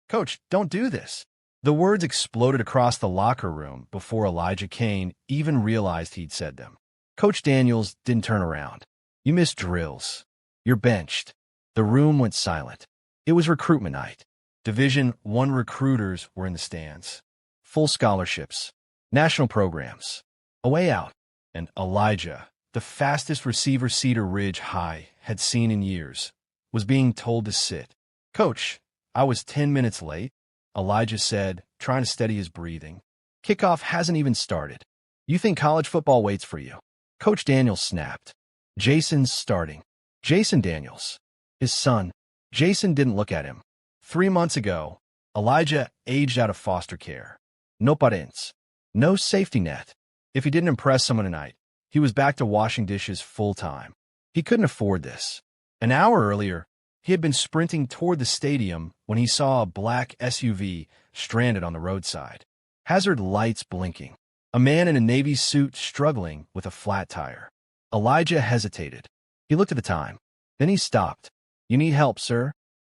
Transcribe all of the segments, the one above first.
Coach, don't do this. The words exploded across the locker room before Elijah Kane even realized he'd said them. Coach Daniels didn't turn around. You missed drills. You're benched. The room went silent. It was recruitment night. Division I recruiters were in the stands. Full scholarships. National programs. A way out. And Elijah, the fastest receiver Cedar Ridge High had seen in years, was being told to sit. Coach, I was 10 minutes late, Elijah said, trying to steady his breathing. Kickoff hasn't even started. You think college football waits for you? Coach Daniels snapped. Jason's starting. Jason Daniels. His son. Jason didn't look at him. 3 months ago, Elijah aged out of foster care. No parents. No safety net. If he didn't impress someone tonight, he was back to washing dishes full-time. He couldn't afford this. An hour earlier, he had been sprinting toward the stadium when he saw a black SUV stranded on the roadside. Hazard lights blinking. A man in a Navy suit struggling with a flat tire. Elijah hesitated. He looked at the time. Then he stopped. You need help, sir?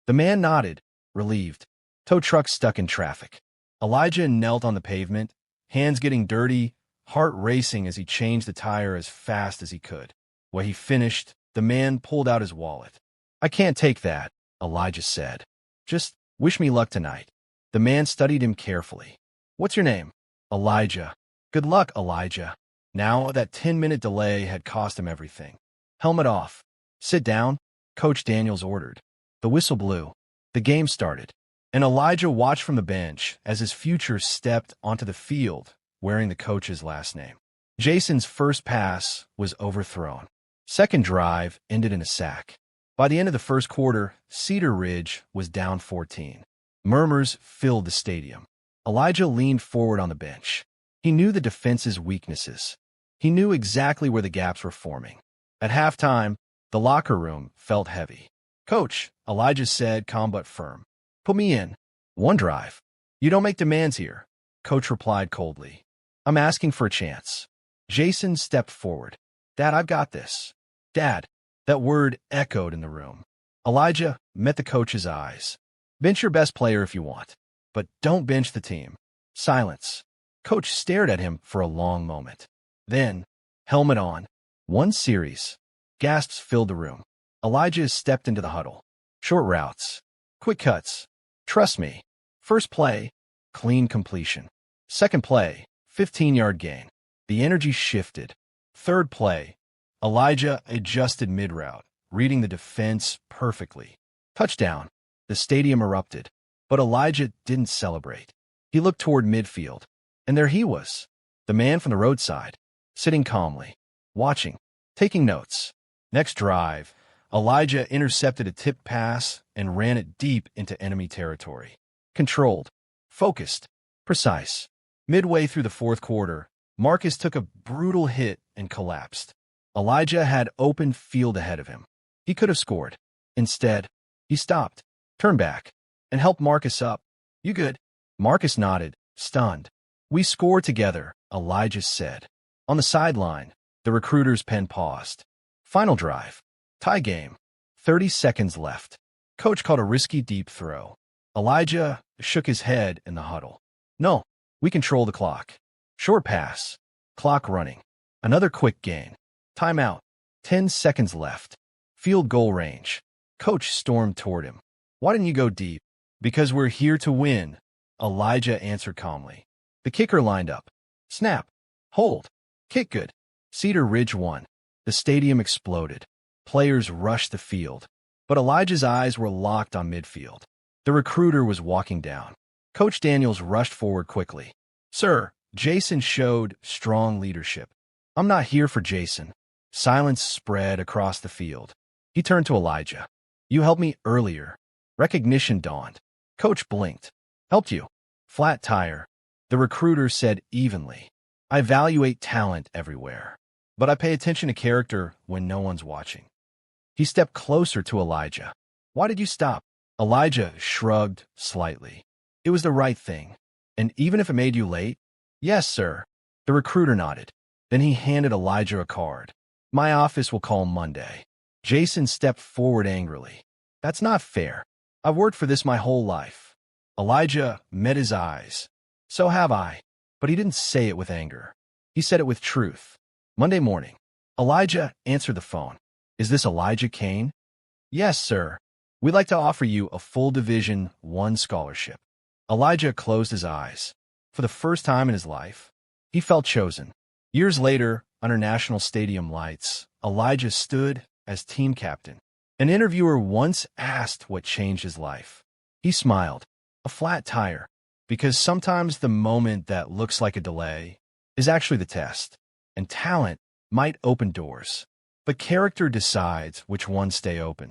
The man nodded, relieved. Tow truck stuck in traffic. Elijah knelt on the pavement, hands getting dirty, heart racing as he changed the tire as fast as he could. When he finished, the man pulled out his wallet. I can't take that, Elijah said. Just wish me luck tonight. The man studied him carefully. What's your name? Elijah. Good luck, Elijah. Now that 10-minute delay had cost him everything. Helmet off. Sit down, Coach Daniels ordered. The whistle blew. The game started. And Elijah watched from the bench as his future stepped onto the field, wearing the coach's last name. Jason's first pass was overthrown. Second drive ended in a sack. By the end of the first quarter, Cedar Ridge was down 14. Murmurs filled the stadium. Elijah leaned forward on the bench. He knew the defense's weaknesses. He knew exactly where the gaps were forming. At halftime, the locker room felt heavy. Coach, Elijah said, calm but firm. Put me in. One drive. You don't make demands here, Coach replied coldly. I'm asking for a chance. Jason stepped forward. Dad, I've got this. Dad. That word echoed in the room. Elijah met the coach's eyes. Bench your best player if you want, but don't bench the team. Silence. Coach stared at him for a long moment. Then, helmet on. One series. Gasps filled the room. Elijah stepped into the huddle. Short routes. Quick cuts. Trust me. First play, clean completion. Second play, 15-yard gain. The energy shifted. Third play, Elijah adjusted mid-route, reading the defense perfectly. Touchdown. The stadium erupted. But Elijah didn't celebrate. He looked toward midfield. And there he was, the man from the roadside, sitting calmly, watching, taking notes. Next drive, Elijah intercepted a tipped pass and ran it deep into enemy territory. Controlled, focused, precise. Midway through the fourth quarter, Marcus took a brutal hit and collapsed. Elijah had open field ahead of him. He could have scored. Instead, he stopped, turned back, and helped Marcus up. You good? Marcus nodded, stunned. We score together, Elijah said. On the sideline, the recruiter's pen paused. Final drive. Tie game. 30 seconds left. Coach called a risky deep throw. Elijah shook his head in the huddle. No, we control the clock. Short pass. Clock running. Another quick gain. Timeout. 10 seconds left. Field goal range. Coach stormed toward him. Why didn't you go deep? Because we're here to win, Elijah answered calmly. The kicker lined up. Snap. Hold. Kick good. Cedar Ridge won. The stadium exploded. Players rushed the field. But Elijah's eyes were locked on midfield. The recruiter was walking down. Coach Daniels rushed forward quickly. Sir, Jason showed strong leadership. I'm not here for Jason. Silence spread across the field. He turned to Elijah. You helped me earlier. Recognition dawned. Coach blinked. Helped you. Flat tire. The recruiter said evenly. I evaluate talent everywhere, but I pay attention to character when no one's watching. He stepped closer to Elijah. Why did you stop? Elijah shrugged slightly. It was the right thing. And even if it made you late? Yes, sir. The recruiter nodded. Then he handed Elijah a card. My office will call Monday. Jason stepped forward angrily. That's not fair. I've worked for this my whole life. Elijah met his eyes. "So have I." But he didn't say it with anger. He said it with truth. Monday morning, Elijah answered the phone. "Is this Elijah Kane?" "Yes, sir. We'd like to offer you a full Division I scholarship." Elijah closed his eyes. For the first time in his life, he felt chosen. Years later, under national stadium lights, Elijah stood as team captain. An interviewer once asked what changed his life. He smiled. A flat tire. Because sometimes the moment that looks like a delay is actually the test. And talent might open doors, but character decides which ones stay open.